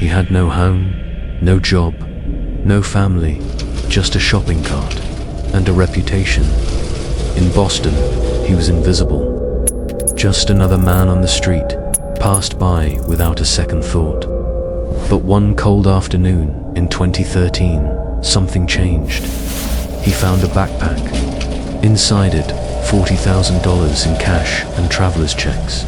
He had no home, no job, no family, just a shopping cart and a reputation. In Boston, he was invisible. Just another man on the street, passed by without a second thought. But one cold afternoon in 2013, something changed. He found a backpack. Inside it, $40,000 in cash and traveler's checks.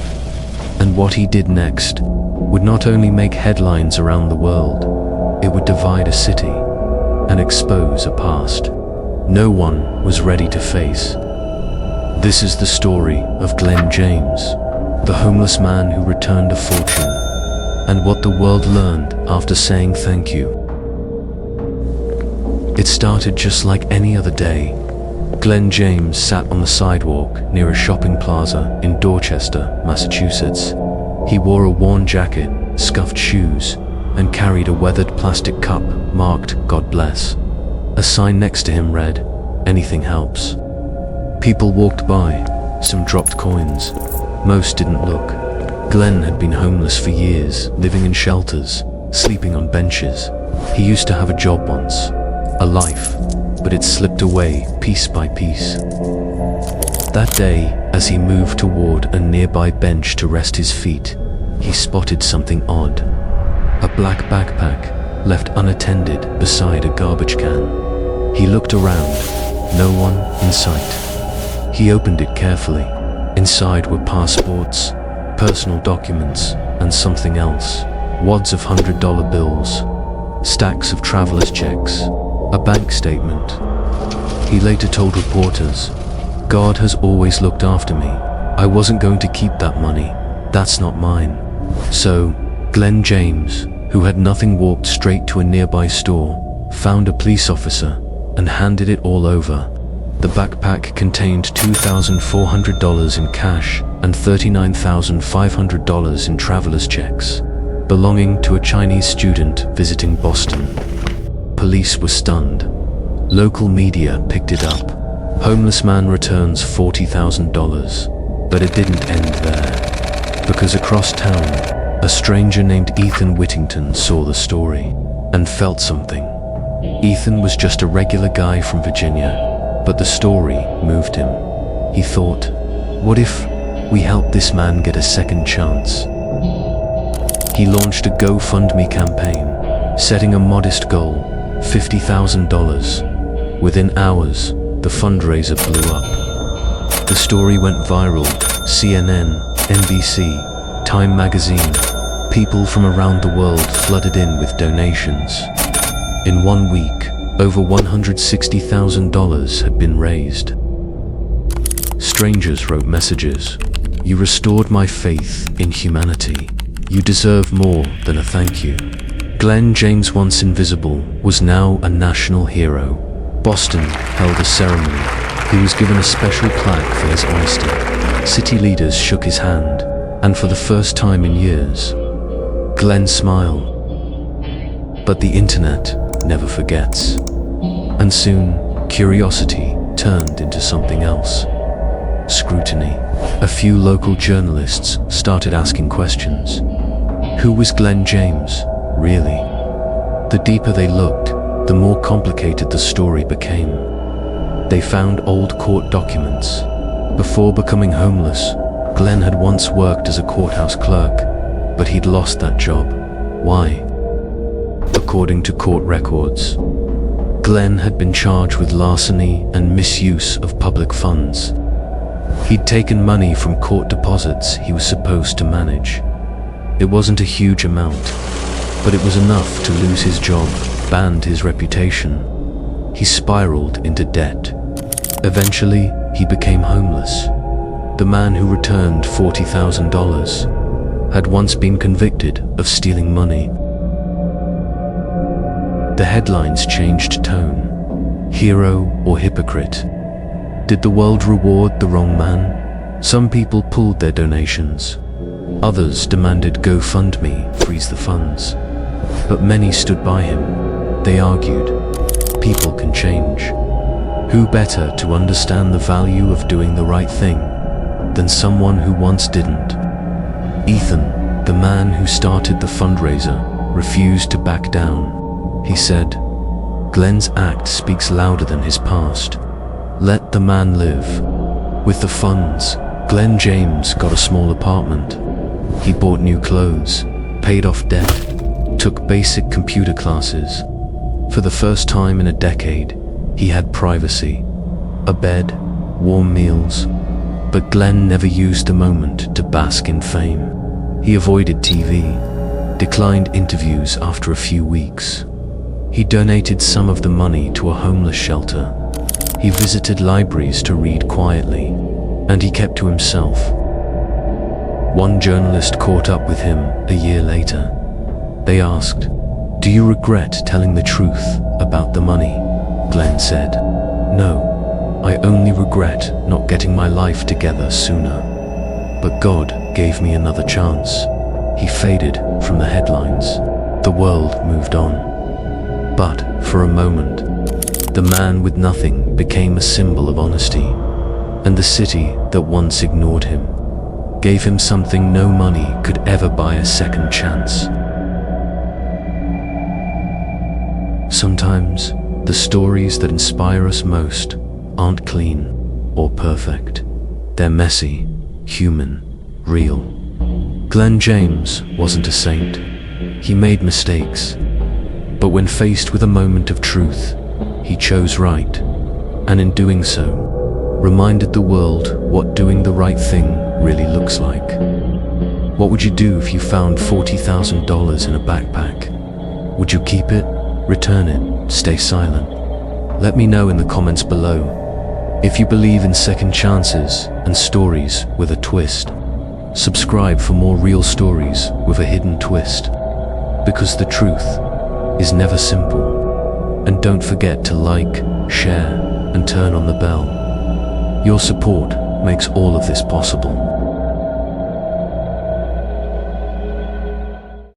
And what he did next would not only make headlines around the world, it would divide a city and expose a past no one was ready to face. This is the story of Glen James, the homeless man who returned a fortune, and what the world learned after saying thank you. It started just like any other day. Glen James sat on the sidewalk near a shopping plaza in Dorchester, Massachusetts. He wore a worn jacket, scuffed shoes, and carried a weathered plastic cup marked "God Bless." A sign next to him read, "Anything helps." People walked by, some dropped coins. Most didn't look. Glen had been homeless for years, living in shelters, sleeping on benches. He used to have a job once, a life, but it slipped away piece by piece. That day, as he moved toward a nearby bench to rest his feet, he spotted something odd. A black backpack left unattended beside a garbage can. He looked around, no one in sight. He opened it carefully. Inside were passports, personal documents, and something else. Wads of $100 bills, stacks of traveler's checks, a bank statement. He later told reporters, "God has always looked after me. I wasn't going to keep that money. That's not mine." So, Glen James, who had nothing, walked straight to a nearby store, found a police officer, and handed it all over. The backpack contained $2,400 in cash and $39,500 in traveler's checks, belonging to a Chinese student visiting Boston. Police were stunned. Local media picked it up. Homeless man returns $40,000. But it didn't end there. Because across town, a stranger named Ethan Whittington saw the story and felt something. Ethan was just a regular guy from Virginia, but the story moved him. He thought, what if we help this man get a second chance? He launched a GoFundMe campaign, setting a modest goal, $50,000. Within hours, the fundraiser blew up. The story went viral. CNN, NBC, Time magazine. People from around the world flooded in with donations. In 1 week, over $160,000 had been raised. Strangers wrote messages. "You restored my faith in humanity. You deserve more than a thank you." Glen James, once invisible, was now a national hero. Boston held a ceremony. He was given a special plaque for his honesty. City leaders shook his hand, and for the first time in years, Glen smiled. But the internet never forgets. And soon, curiosity turned into something else. Scrutiny. A few local journalists started asking questions. Who was Glen James, really? The deeper they looked, the more complicated the story became. They found old court documents. Before becoming homeless, Glen had once worked as a courthouse clerk, but he'd lost that job. Why? According to court records, Glen had been charged with larceny and misuse of public funds. He'd taken money from court deposits he was supposed to manage. It wasn't a huge amount, but it was enough to lose his job, banned his reputation. He spiraled into debt. Eventually, he became homeless. The man who returned $40,000 had once been convicted of stealing money. The headlines changed tone. Hero or hypocrite? Did the world reward the wrong man? Some people pulled their donations. Others demanded GoFundMe freeze the funds. But many stood by him. They argued, people can change. Who better to understand the value of doing the right thing than someone who once didn't? Ethan, the man who started the fundraiser, refused to back down. He said, "Glen's act speaks louder than his past. Let the man live." With the funds, Glen James got a small apartment. He bought new clothes, paid off debt, took basic computer classes. For the first time in a decade, he had privacy, a bed, warm meals. But Glen never used the moment to bask in fame. He avoided TV, declined interviews after a few weeks. He donated some of the money to a homeless shelter. He visited libraries to read quietly, and he kept to himself. One journalist caught up with him a year later. They asked, "Do you regret telling the truth about the money?" Glen said, "No, I only regret not getting my life together sooner. But God gave me another chance." He faded from the headlines. The world moved on. But for a moment, the man with nothing became a symbol of honesty, and the city that once ignored him gave him something no money could ever buy: a second chance. Sometimes, the stories that inspire us most aren't clean or perfect. They're messy, human, real. Glen James wasn't a saint. He made mistakes. But when faced with a moment of truth, he chose right, and in doing so, reminded the world what doing the right thing really looks like. What would you do if you found $40,000 in a backpack? Would you keep it, return it, stay silent? Let me know in the comments below. If you believe in second chances and stories with a twist, subscribe for more real stories with a hidden twist. Because the truth is never simple. And don't forget to like, share, and turn on the bell. Your support makes all of this possible.